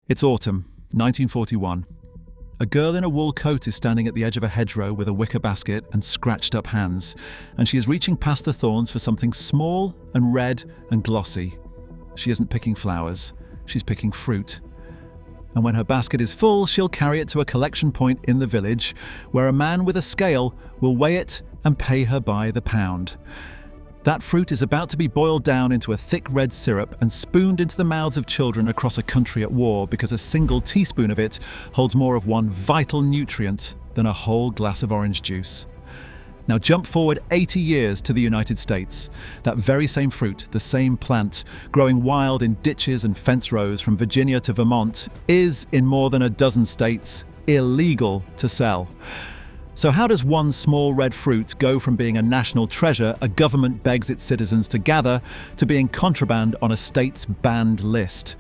It's autumn, 1941. A girl in a wool coat is standing at the edge of a hedgerow with a wicker basket and scratched up hands, and she is reaching past the thorns for something small and red and glossy. She isn't picking flowers, she's picking fruit. And when her basket is full, she'll carry it to a collection point in the village, where a man with a scale will weigh it and pay her by the pound. That fruit is about to be boiled down into a thick red syrup and spooned into the mouths of children across a country at war, because a single teaspoon of it holds more of one vital nutrient than a whole glass of orange juice. Now jump forward 80 years to the United States. That very same fruit, the same plant, growing wild in ditches and fence rows from Virginia to Vermont, is, in more than a dozen states, illegal to sell. So how does one small red fruit go from being a national treasure a government begs its citizens to gather, to being contraband on a state's banned list?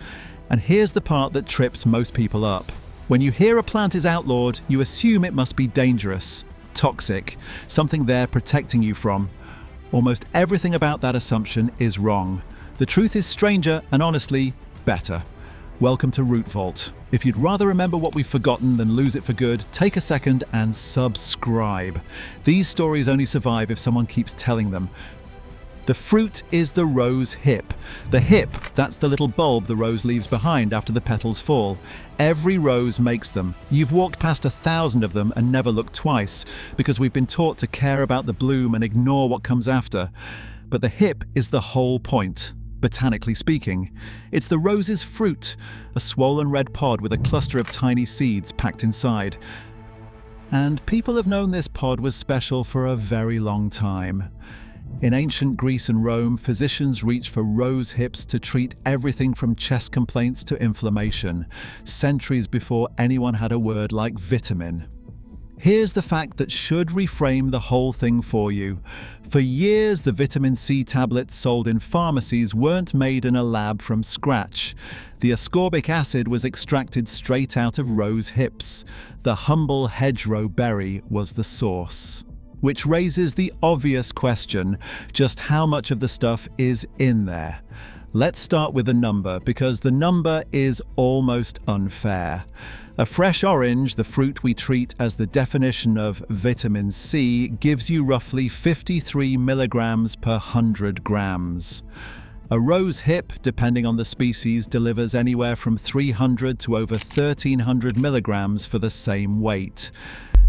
And here's the part that trips most people up. When you hear a plant is outlawed, you assume it must be dangerous, toxic, something they're protecting you from. Almost everything about that assumption is wrong. The truth is stranger and, honestly, better. Welcome to Root Vault. If you'd rather remember what we've forgotten than lose it for good, take a second and subscribe. These stories only survive if someone keeps telling them. The fruit is the rose hip. The hip, that's the little bulb the rose leaves behind after the petals fall. Every rose makes them. You've walked past 1,000 of them and never looked twice, because we've been taught to care about the bloom and ignore what comes after. But the hip is the whole point. Botanically speaking, it's the rose's fruit, a swollen red pod with a cluster of tiny seeds packed inside. And people have known this pod was special for a very long time. In ancient Greece and Rome, physicians reached for rose hips to treat everything from chest complaints to inflammation, centuries before anyone had a word like vitamin. Here's the fact that should reframe the whole thing for you. For years, the vitamin C tablets sold in pharmacies weren't made in a lab from scratch. The ascorbic acid was extracted straight out of rose hips. The humble hedgerow berry was the source. Which raises the obvious question, just how much of the stuff is in there? Let's start with the number, because the number is almost unfair. A fresh orange, the fruit we treat as the definition of vitamin C, gives you roughly 53 milligrams per 100 grams. A rose hip, depending on the species, delivers anywhere from 300 to over 1,300 milligrams for the same weight.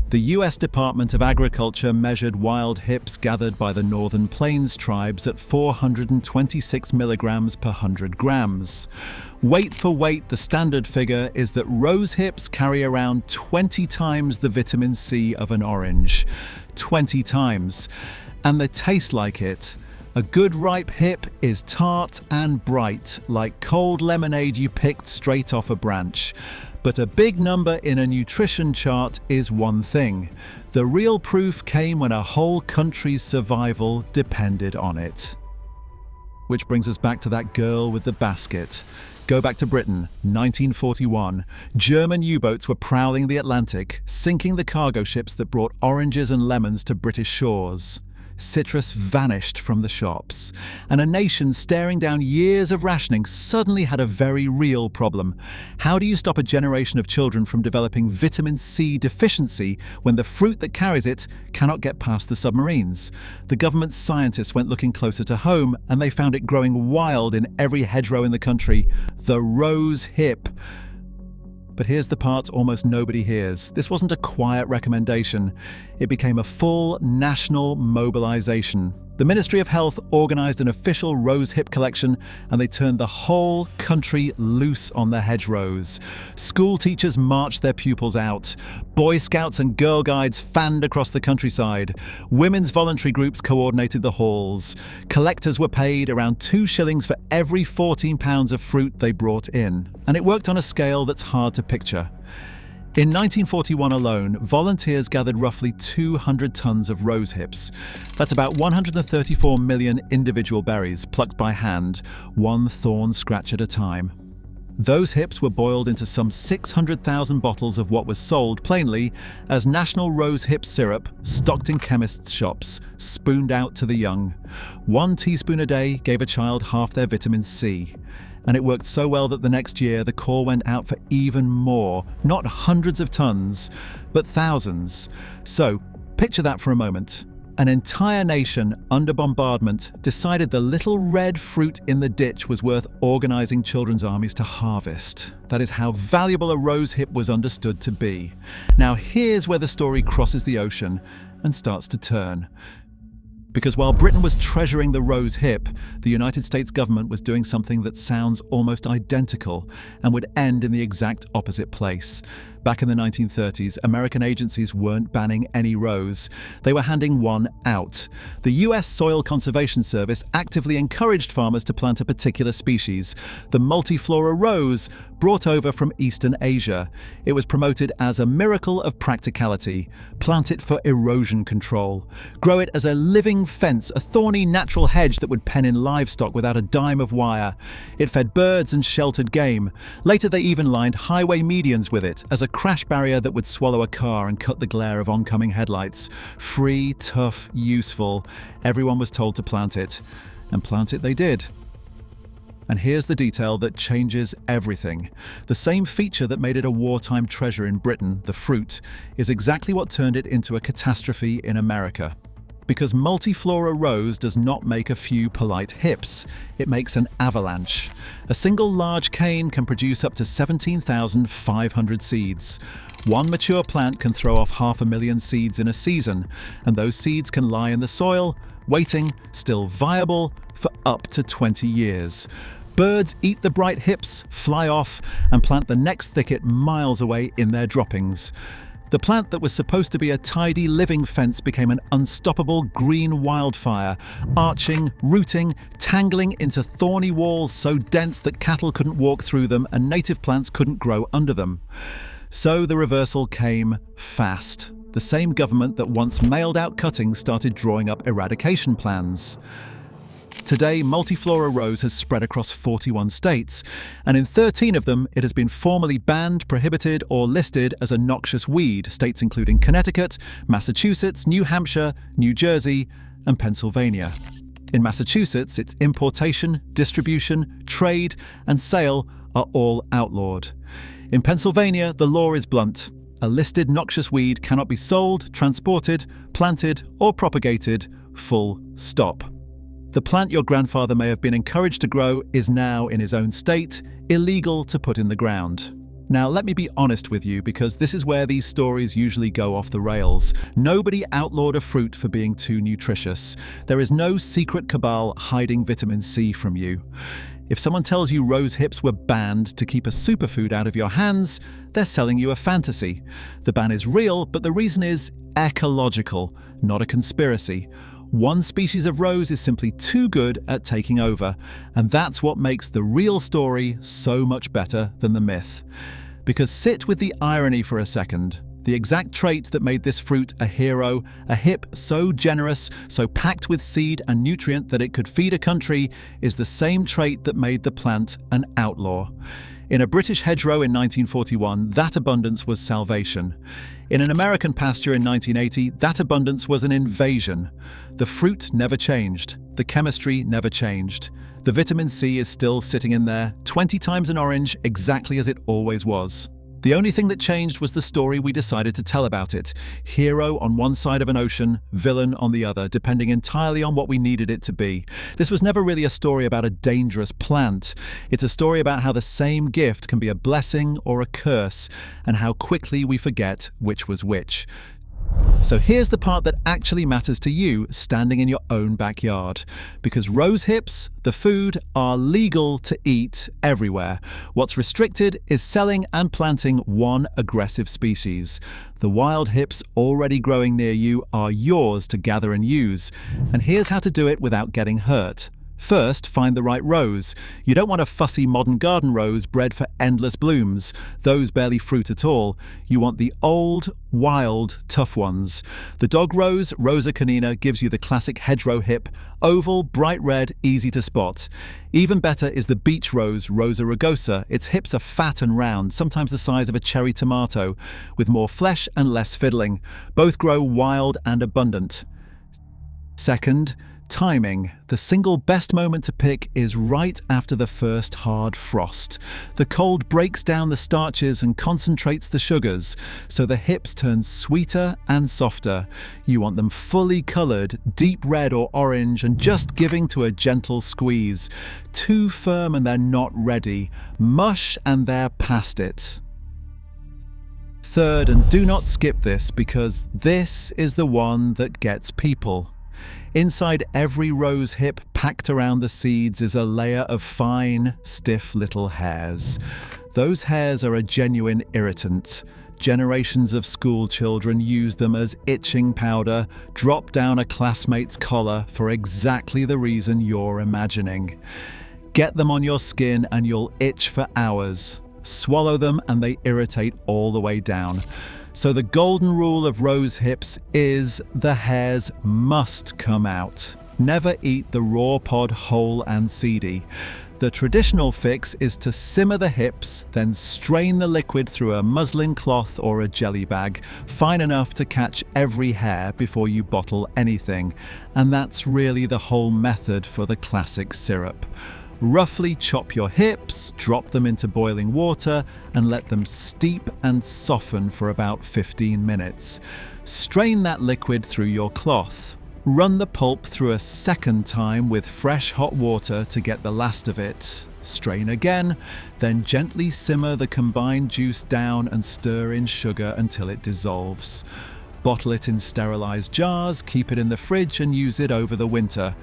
The US Department of Agriculture measured wild hips gathered by the Northern Plains tribes at 426 milligrams per 100 grams. Weight for weight, the standard figure is that rose hips carry around 20 times the vitamin C of an orange. 20 times. And they taste like it. A good ripe hip is tart and bright, like cold lemonade you picked straight off a branch. But a big number in a nutrition chart is one thing. The real proof came when a whole country's survival depended on it. Which brings us back to that girl with the basket. Go back to Britain, 1941. German U-boats were prowling the Atlantic, sinking the cargo ships that brought oranges and lemons to British shores. Citrus vanished from the shops, and a nation staring down years of rationing suddenly had a very real problem. How do you stop a generation of children from developing vitamin C deficiency when the fruit that carries it cannot get past the submarines? The government scientists went looking closer to home, and they found it growing wild in every hedgerow in the country: the rose hip. But here's the part almost nobody hears. This wasn't a quiet recommendation. It became a full national mobilization. The Ministry of Health organized an official rose hip collection, and they turned the whole country loose on the hedgerows. School teachers marched their pupils out. Boy Scouts and Girl Guides fanned across the countryside. Women's voluntary groups coordinated the hauls. Collectors were paid around 2 shillings for every 14 pounds of fruit they brought in. And it worked on a scale that's hard to picture. In 1941 alone, volunteers gathered roughly 200 tons of rose hips. That's about 134 million individual berries plucked by hand, one thorn scratch at a time. Those hips were boiled into some 600,000 bottles of what was sold plainly as National Rose Hip Syrup, stocked in chemists' shops, spooned out to the young. 1 teaspoon a day gave a child half their vitamin C. And it worked so well that the next year the call went out for even more, not hundreds of tons, but thousands. So, picture that for a moment. An entire nation, under bombardment, decided the little red fruit in the ditch was worth organizing children's armies to harvest. That is how valuable a rose hip was understood to be. Now here's where the story crosses the ocean and starts to turn. Because while Britain was treasuring the rose hip, the United States government was doing something that sounds almost identical and would end in the exact opposite place. Back in the 1930s, American agencies weren't banning any rose. They were handing one out. The US Soil Conservation Service actively encouraged farmers to plant a particular species, the multiflora rose, brought over from Eastern Asia. It was promoted as a miracle of practicality. Plant it for erosion control. Grow it as a living fence, a thorny natural hedge that would pen in livestock without a dime of wire. It fed birds and sheltered game. Later they even lined highway medians with it as a crash barrier that would swallow a car and cut the glare of oncoming headlights. Free, tough, useful. Everyone was told to plant it. And plant it they did. And here's the detail that changes everything. The same feature that made it a wartime treasure in Britain, the fruit, is exactly what turned it into a catastrophe in America. Because multiflora rose does not make a few polite hips, it makes an avalanche. A single large cane can produce up to 17,500 seeds. One mature plant can throw off 500,000 seeds in a season, and those seeds can lie in the soil, waiting, still viable, for up to 20 years. Birds eat the bright hips, fly off, and plant the next thicket miles away in their droppings. The plant that was supposed to be a tidy living fence became an unstoppable green wildfire, arching, rooting, tangling into thorny walls so dense that cattle couldn't walk through them and native plants couldn't grow under them. So the reversal came fast. The same government that once mailed out cuttings started drawing up eradication plans. Today, multiflora rose has spread across 41 states, and in 13 of them it has been formally banned, prohibited, or listed as a noxious weed, states including Connecticut, Massachusetts, New Hampshire, New Jersey, and Pennsylvania. In Massachusetts, its importation, distribution, trade, and sale are all outlawed. In Pennsylvania, the law is blunt. A listed noxious weed cannot be sold, transported, planted, or propagated, full stop. The plant your grandfather may have been encouraged to grow is now, in his own state, illegal to put in the ground. Now, let me be honest with you, because this is where these stories usually go off the rails. Nobody outlawed a fruit for being too nutritious. There is no secret cabal hiding vitamin C from you. If someone tells you rose hips were banned to keep a superfood out of your hands, they're selling you a fantasy. The ban is real, but the reason is ecological, not a conspiracy. One species of rose is simply too good at taking over, and that's what makes the real story so much better than the myth. Because sit with the irony for a second. The exact trait that made this fruit a hero, a hip so generous, so packed with seed and nutrient that it could feed a country, is the same trait that made the plant an outlaw. In a British hedgerow in 1941, that abundance was salvation. In an American pasture in 1980, that abundance was an invasion. The fruit never changed. The chemistry never changed. The vitamin C is still sitting in there, 20 times an orange, exactly as it always was. The only thing that changed was the story we decided to tell about it. Hero on one side of an ocean, villain on the other, depending entirely on what we needed it to be. This was never really a story about a dangerous plant. It's a story about how the same gift can be a blessing or a curse, and how quickly we forget which was which. So here's the part that actually matters to you standing in your own backyard. Because rose hips, the food, are legal to eat everywhere. What's restricted is selling and planting one aggressive species. The wild hips already growing near you are yours to gather and use. And here's how to do it without getting hurt. First, find the right rose. You don't want a fussy modern garden rose bred for endless blooms. Those barely fruit at all. You want the old, wild, tough ones. The dog rose, Rosa canina, gives you the classic hedgerow hip, oval, bright red, easy to spot. Even better is the beach rose, Rosa rugosa. Its hips are fat and round, sometimes the size of a cherry tomato, with more flesh and less fiddling. Both grow wild and abundant. Second, Timing. The single best moment to pick is right after the first hard frost. The cold breaks down the starches and concentrates the sugars, so the hips turn sweeter and softer. You want them fully coloured, deep red or orange, and just giving to a gentle squeeze. Too firm and they're not ready. Mush and they're past it. Third, and do not skip this because this is the one that gets people. Inside every rose hip packed around the seeds is a layer of fine, stiff little hairs. Those hairs are a genuine irritant. Generations of school children use them as itching powder, drop down a classmate's collar for exactly the reason you're imagining. Get them on your skin and you'll itch for hours. Swallow them and they irritate all the way down. So the golden rule of rose hips is the hairs must come out. Never eat the raw pod whole and seedy. The traditional fix is to simmer the hips, then strain the liquid through a muslin cloth or a jelly bag, fine enough to catch every hair before you bottle anything. And that's really the whole method for the classic syrup. Roughly chop your hips, drop them into boiling water, and let them steep and soften for about 15 minutes. Strain that liquid through your cloth. Run the pulp through a second time with fresh hot water to get the last of it. Strain again, then gently simmer the combined juice down and stir in sugar until it dissolves. Bottle it in sterilized jars, keep it in the fridge, and use it over the winter.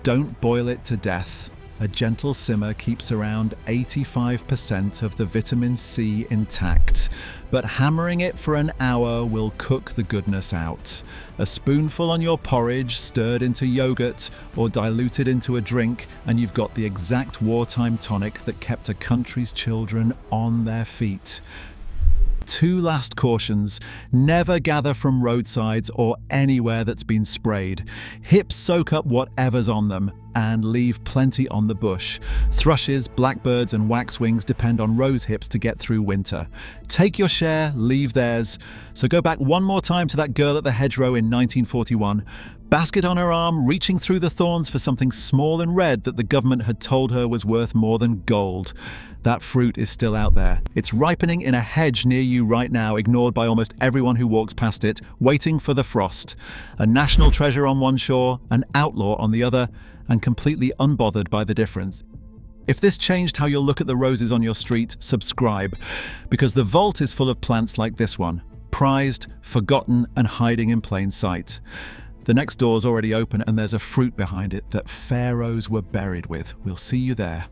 Don't boil it to death. A gentle simmer keeps around 85% of the vitamin C intact, but hammering it for an hour will cook the goodness out. A spoonful on your porridge, stirred into yogurt, or diluted into a drink, and you've got the exact wartime tonic that kept a country's children on their feet. Two last cautions. Never gather from roadsides or anywhere that's been sprayed. Hips soak up whatever's on them and leave plenty on the bush. Thrushes, blackbirds and waxwings depend on rose hips to get through winter. Take your share, leave theirs. So go back one more time to that girl at the hedgerow in 1941. Basket on her arm, reaching through the thorns for something small and red that the government had told her was worth more than gold. That fruit is still out there. It's ripening in a hedge near you right now, ignored by almost everyone who walks past it, waiting for the frost. A national treasure on one shore, an outlaw on the other, and completely unbothered by the difference. If this changed how you'll look at the roses on your street, subscribe, because the vault is full of plants like this one, prized, forgotten, and hiding in plain sight. The next door's already open and there's a fruit behind it that pharaohs were buried with. We'll see you there.